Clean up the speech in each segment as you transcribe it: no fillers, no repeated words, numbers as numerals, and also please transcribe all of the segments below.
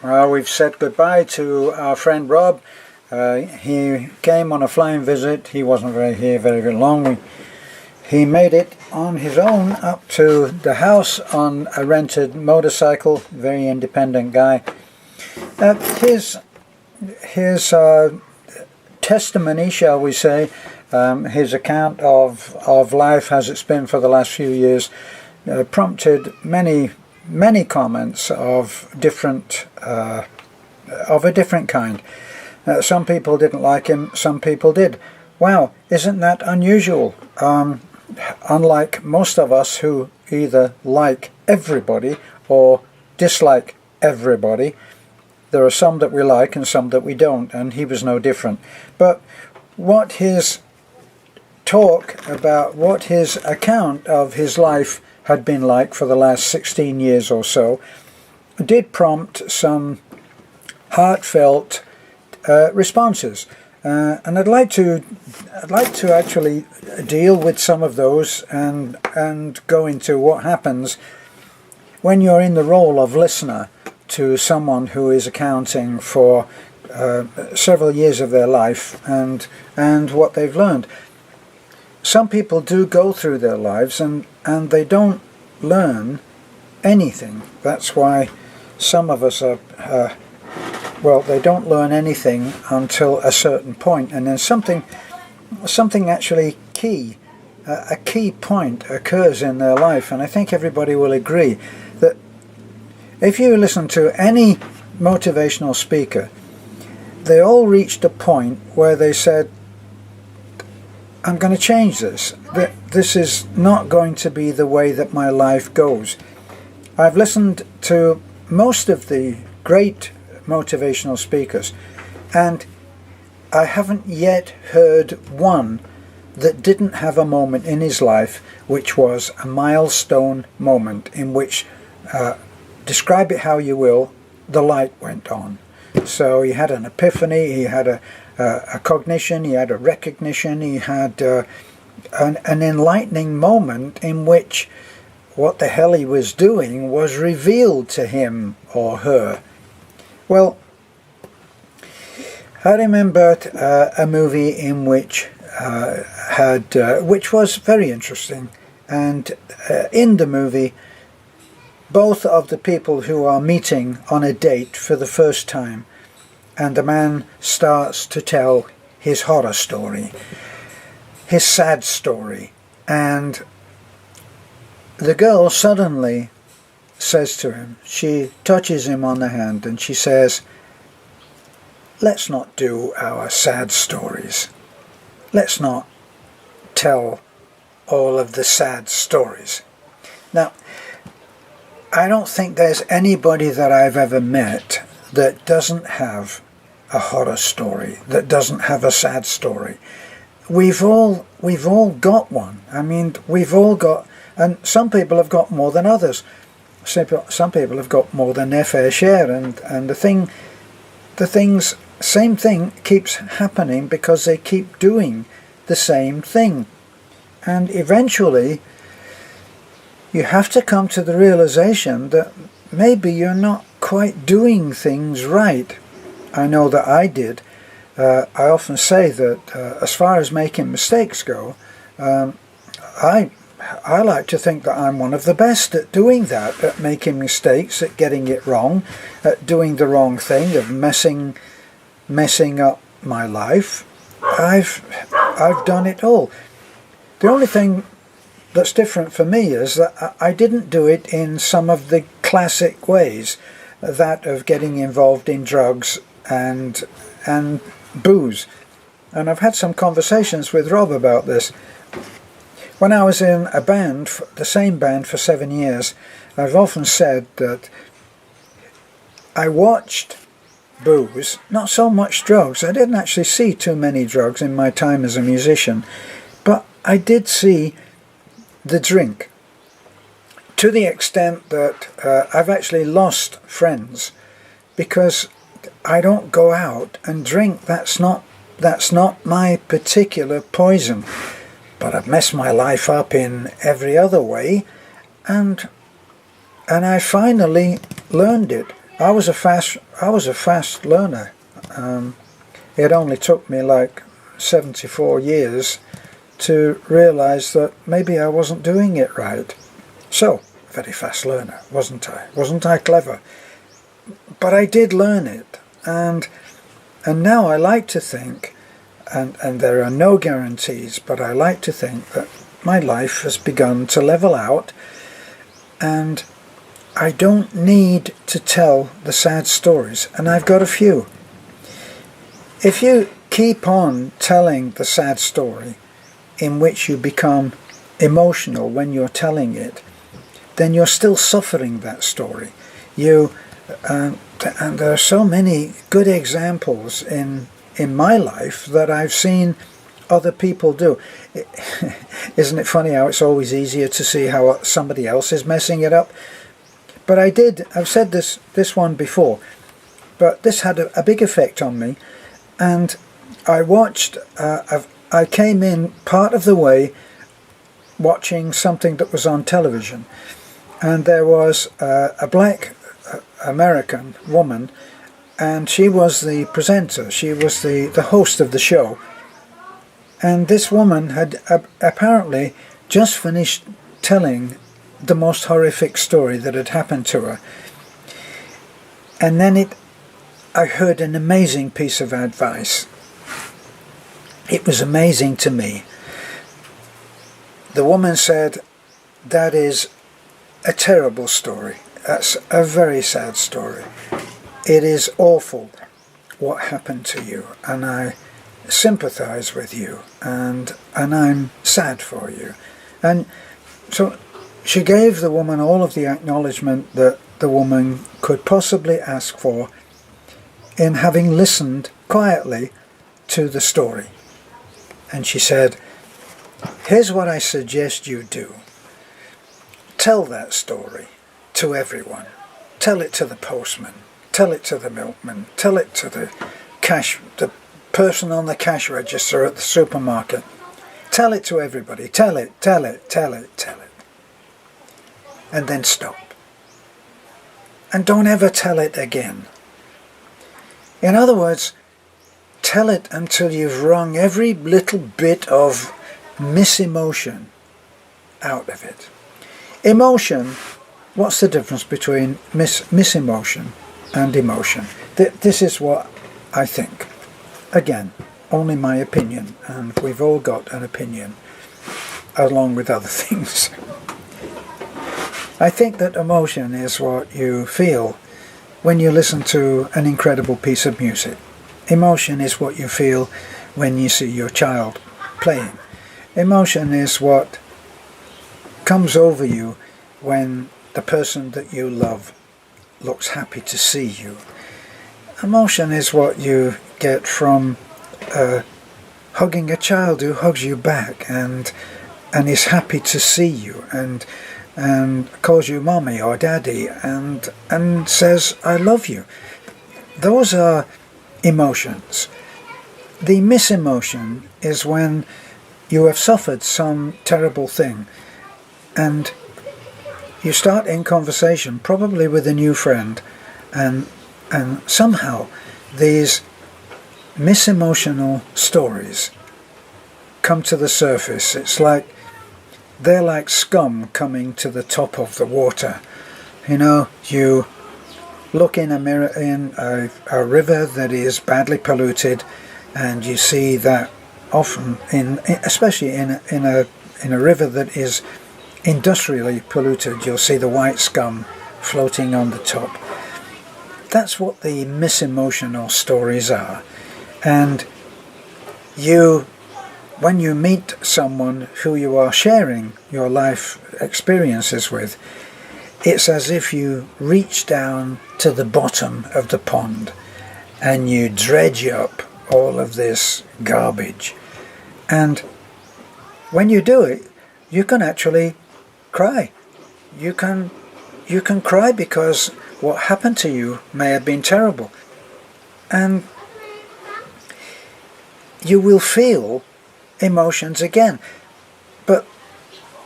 Well, we've said goodbye to our friend Rob. He came on a flying visit. He wasn't very long. He made it on his own up to the house on a rented motorcycle. Very independent guy. His testimony, shall we say, his account of life as it's been for the last few years, prompted many comments of a different kind. Some people didn't like him, some people did. Wow, isn't that unusual? Unlike most of us who either like everybody or dislike everybody, there are some that we like and some that we don't, and he was no different. But what his talk about, what his account of his life had been like for the last 16 years or so, did prompt some heartfelt responses, and I'd like to actually deal with some of those and go into what happens when you're in the role of listener to someone who is accounting for several years of their life and what they've learned. Some people do go through their lives and they don't learn anything. That's why some of us are, they don't learn anything until a certain point, and then something actually key, a key point occurs in their life. And I think everybody will agree that if you listen to any motivational speaker, they all reached a point where they said, I'm going to change this. This is not going to be the way that my life goes. I've listened to most of the great motivational speakers, and I haven't yet heard one that didn't have a moment in his life which was a milestone moment in which, describe it how you will, the light went on. So he had an epiphany, he had a cognition, he had a recognition, he had an enlightening moment in which what the hell he was doing was revealed to him or her. Well, I remember a movie in which which was very interesting, and in the movie, both of the people who are meeting on a date for the first time, and the man starts to tell his horror story, his sad story, and the girl suddenly says to him, she touches him on the hand and she says, let's not do our sad stories. Let's not tell all of the sad stories. Now, I don't think there's anybody that I've ever met that doesn't have a horror story, that doesn't have a sad story. We've all got one. I mean, we've all got, and some people have got more than others. Some people have got more than their fair share, and same thing keeps happening because they keep doing the same thing. And eventually you have to come to the realization that maybe you're not quite doing things right. I know that I did. I often say that as far as making mistakes go, I like to think that I'm one of the best at doing that, at making mistakes, at getting it wrong, at doing the wrong thing, of messing up my life. I've done it all. The only thing that's different for me is that I didn't do it in some of the classic ways, that of getting involved in drugs and booze. And I've had some conversations with Rob about this. When I was in a band, the same band for 7 years, I've often said that I watched booze, not so much drugs. I didn't actually see too many drugs in my time as a musician, but I did see the drink, to the extent that I've actually lost friends because I don't go out and drink. That's not my particular poison. But I've messed my life up in every other way, and I finally learned it. I was a fast learner. It only took me like 74 years to realize that maybe I wasn't doing it right. So, very fast learner, wasn't I? Wasn't I clever? But I did learn it, and now I like to think, and there are no guarantees, but I like to think that my life has begun to level out, and I don't need to tell the sad stories, and I've got a few. If you keep on telling the sad story, in which you become emotional when you're telling it, then you're still suffering that story. And there are so many good examples in my life that I've seen other people do. Isn't it funny how it's always easier to see how somebody else is messing it up? But I've said this one before, but this had a big effect on me, and I watched, I came in part of the way watching something that was on television, and there was a black American woman, and she was the presenter, she was the host of the show, and this woman had apparently just finished telling the most horrific story that had happened to her. And then I heard an amazing piece of advice. It was amazing to me. The woman said, "That is a terrible story. That's a very sad story. It is awful what happened to you, and I sympathize with you, and I'm sad for you." And so she gave the woman all of the acknowledgement that the woman could possibly ask for in having listened quietly to the story. And she said, "Here's what I suggest you do. Tell that story to everyone. Tell it to the postman. Tell it to the milkman. Tell it to the person on the cash register at the supermarket. Tell it to everybody. Tell it, tell it, tell it, tell it. And then stop. And don't ever tell it again." In other words, tell it until you've wrung every little bit of misemotion out of it. Emotion, what's the difference between misemotion and emotion? This is what I think. Again, only my opinion, and we've all got an opinion, along with other things. I think that emotion is what you feel when you listen to an incredible piece of music. Emotion is what you feel when you see your child playing. Emotion is what comes over you when the person that you love looks happy to see you. Emotion is what you get from hugging a child who hugs you back and is happy to see you and calls you mommy or daddy and says, "I love you." Those are emotions. The misemotion is when you have suffered some terrible thing and you start in conversation, probably with a new friend, and somehow these misemotional stories come to the surface. It's like they're like scum coming to the top of the water. You know, you look in a mirror in a river that is badly polluted, and you see that often especially in a river that is industrially polluted, you'll see the white scum floating on the top. That's what the misemotional stories are. And when you meet someone who you are sharing your life experiences with, it's as if you reach down to the bottom of the pond and you dredge up all of this garbage. And when you do it, you can actually cry. You can cry because what happened to you may have been terrible. And you will feel emotions again. But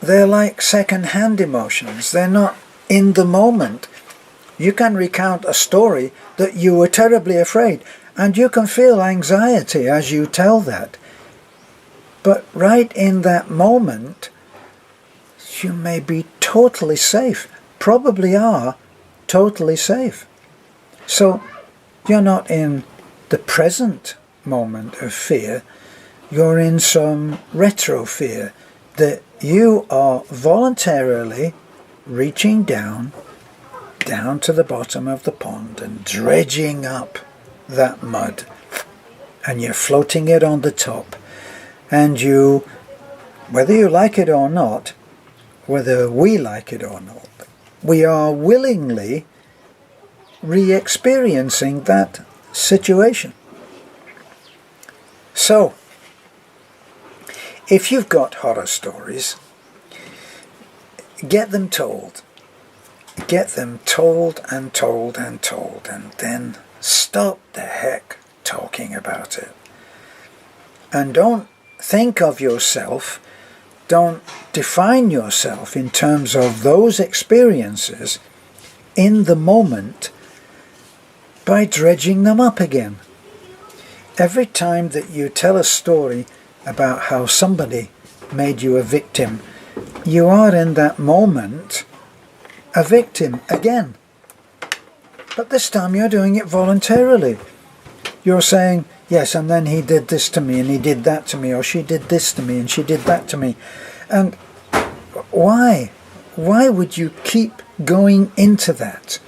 they're like second-hand emotions. They're not in the moment. You can recount a story that you were terribly afraid, and you can feel anxiety as you tell that. But right in that moment, you may be totally safe, probably are totally safe. So you're not in the present moment of fear, you're in some retro fear that you are voluntarily reaching down to the bottom of the pond and dredging up that mud, and you're floating it on the top, and you, whether you like it or not, whether we like it or not, we are willingly re-experiencing that situation. So, if you've got horror stories, get them told. Get them told and told and told, and then stop the heck talking about it. And don't think of yourself, don't define yourself in terms of those experiences in the moment by dredging them up again. Every time that you tell a story about how somebody made you a victim, you are in that moment a victim again. But this time you're doing it voluntarily. You're saying, yes, and then he did this to me, and he did that to me, or she did this to me, and she did that to me. And why? Why would you keep going into that?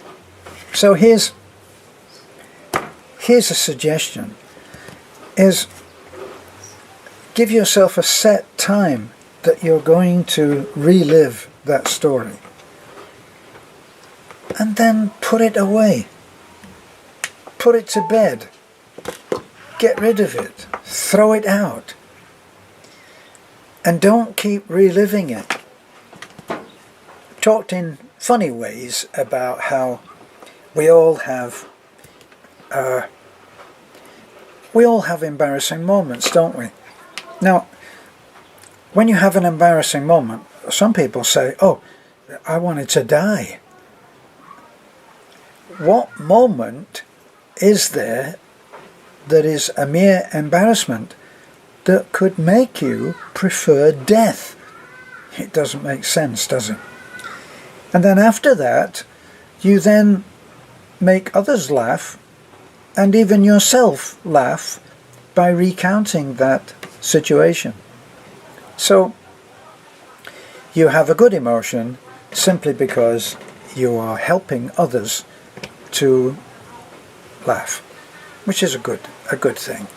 So here's a suggestion, is give yourself a set time that you're going to relive that story. And then put it away. Put it to bed. Get rid of it. Throw it out. And don't keep reliving it. Talked in funny ways about how we all have embarrassing moments, don't we? Now, when you have an embarrassing moment, some people say, oh, I wanted to die. What moment is there that is a mere embarrassment that could make you prefer death? It doesn't make sense, does it? And then after that, you then make others laugh, and even yourself laugh, by recounting that situation. So you have a good emotion simply because you are helping others to laugh, which is a good thing.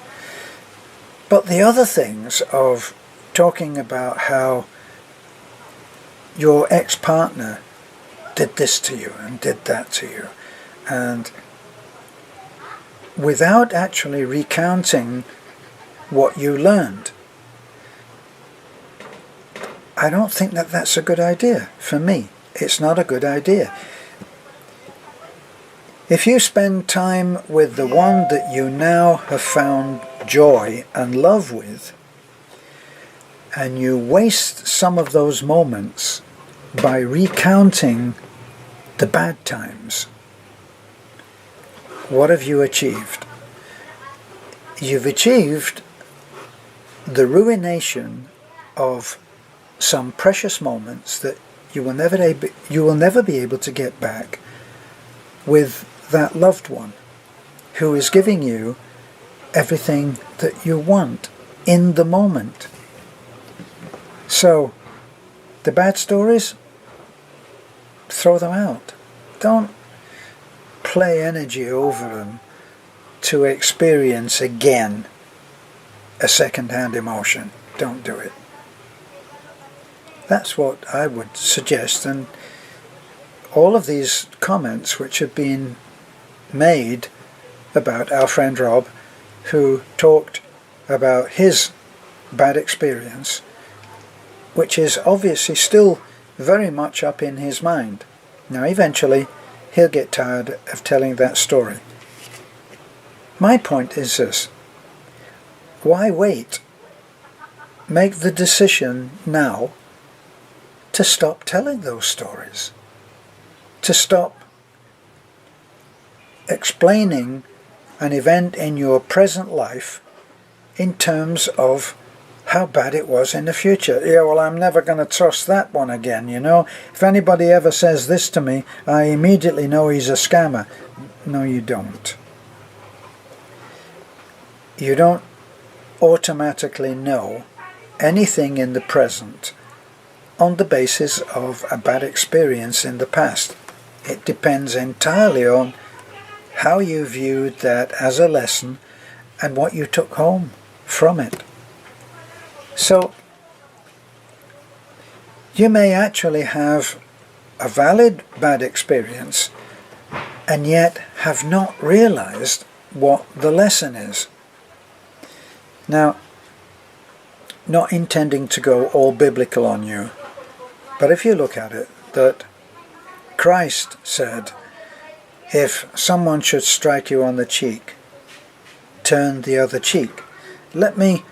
But the other things of talking about how your ex-partner did this to you and did that to you, and without actually recounting what you learned, I don't think that that's a good idea. For me, it's not a good idea. If you spend time with the one that you now have found joy and love with, and you waste some of those moments by recounting the bad times, what have you achieved? You've achieved the ruination of some precious moments that you will never be able to get back with that loved one who is giving you everything that you want in the moment. So, the bad stories, throw them out. Don't play energy over them to experience again a second-hand emotion. Don't do it. That's what I would suggest. And all of these comments which have been made about our friend Rob, who talked about his bad experience, which is obviously still very much up in his mind. Now eventually he'll get tired of telling that story. My point is this: why wait? Make the decision now to stop telling those stories, to stop explaining an event in your present life in terms of how bad it was in the future. Yeah, well, I'm never going to trust that one again, you know. If anybody ever says this to me, I immediately know he's a scammer. No, you don't. You don't automatically know anything in the present on the basis of a bad experience in the past. It depends entirely on how you viewed that as a lesson and what you took home from it. So you may actually have a valid bad experience and yet have not realized what the lesson is. Now, not intending to go all biblical on you, but if you look at it, that Christ said, if someone should strike you on the cheek, turn the other cheek. Let me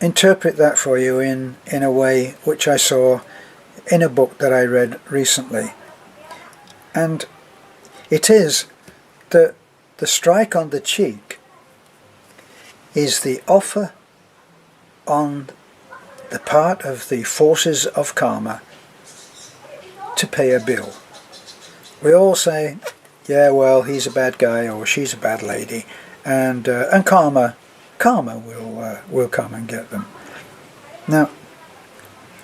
interpret that for you in a way which I saw in a book that I read recently. And it is that the strike on the cheek is the offer on the part of the forces of karma to pay a bill. We all say, yeah, well, he's a bad guy or she's a bad lady, and karma will come and get them. Now,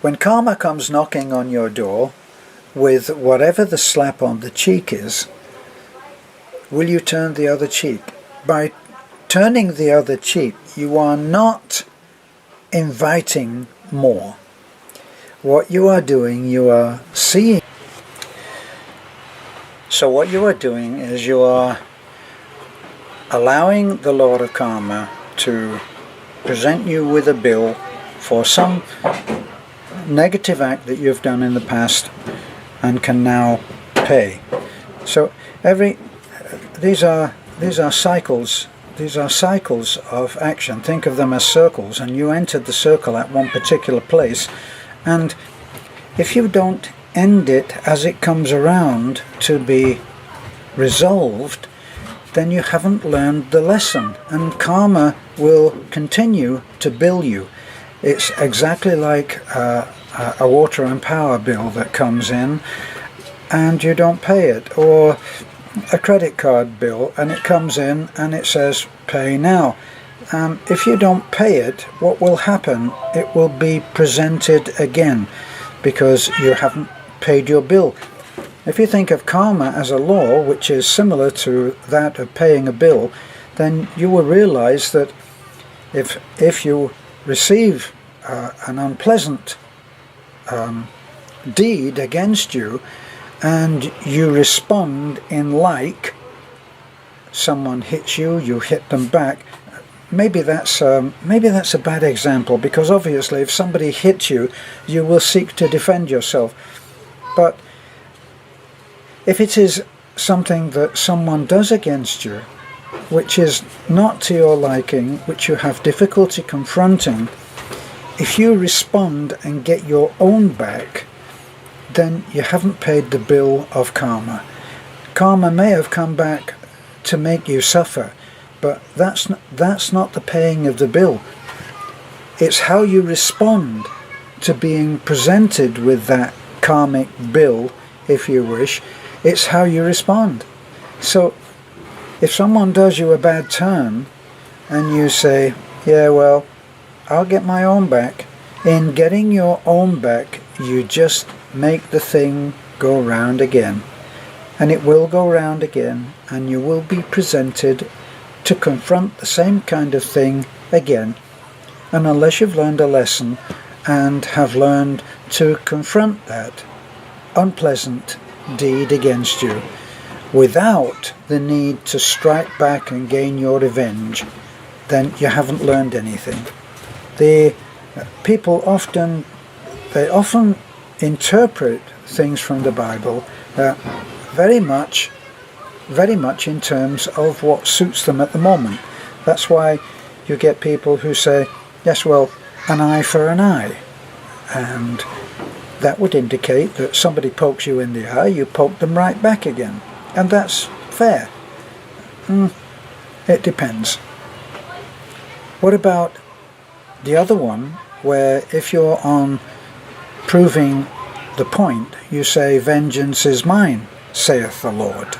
when karma comes knocking on your door with whatever the slap on the cheek is, will you turn the other cheek? By turning the other cheek, you are not inviting more. What you are doing, you are seeing. So what you are doing is you are allowing the Lord of Karma to present you with a bill for some negative act that you've done in the past and can now pay. So these are cycles. These are cycles of action. Think of them as circles, and you entered the circle at one particular place, and if you don't end it as it comes around to be resolved, then you haven't learned the lesson, and karma will continue to bill you. It's exactly like a water and power bill that comes in and you don't pay it, or a credit card bill and it comes in and it says pay now. If you don't pay it, what will happen? It will be presented again because you haven't paid your bill. If you think of karma as a law, which is similar to that of paying a bill, then you will realize that if you receive an unpleasant deed against you and you respond in like, someone hits you, you hit them back. Maybe that's a bad example, because obviously if somebody hits you, you will seek to defend yourself. But if it is something that someone does against you, which is not to your liking, which you have difficulty confronting, if you respond and get your own back, then you haven't paid the bill of karma. Karma may have come back to make you suffer, but that's not the paying of the bill. It's how you respond to being presented with that karmic bill, if you wish. It's how you respond. So if someone does you a bad turn and you say, yeah, well, I'll get my own back, in getting your own back, you just make the thing go round again. And it will go round again, and you will be presented to confront the same kind of thing again. And unless you've learned a lesson and have learned to confront that unpleasant deed against you without the need to strike back and gain your revenge, then you haven't learned anything. The people often interpret things from the Bible very much in terms of what suits them at the moment. That's why you get people who say, yes, well, an eye for an eye. And that would indicate that somebody pokes you in the eye, you poke them right back again. And that's fair. It depends. What about the other one, where if you're on proving the point, you say, vengeance is mine, saith the Lord.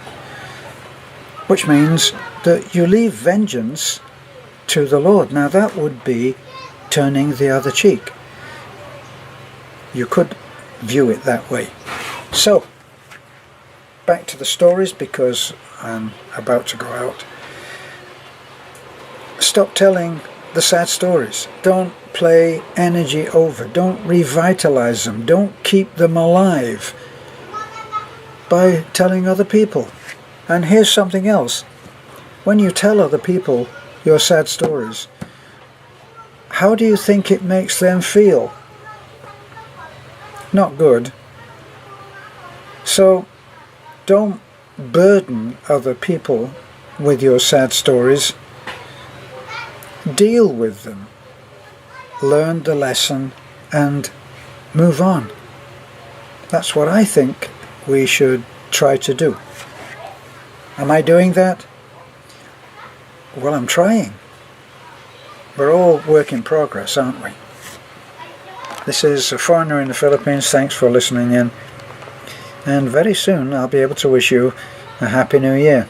Which means that you leave vengeance to the Lord. Now that would be turning the other cheek. You could view it that way. So, back to the stories, because I'm about to go out. Stop telling the sad stories. Don't play energy over. Don't revitalize them. Don't keep them alive by telling other people. And here's something else. When you tell other people your sad stories, how do you think it makes them feel? Not good. So don't burden other people with your sad stories. Deal with them. Learn the lesson and move on. That's what I think we should try to do. Am I doing that? Well, I'm trying. We're all work in progress, aren't we? This is a foreigner in the Philippines. Thanks for listening in. And very soon I'll be able to wish you a Happy New Year.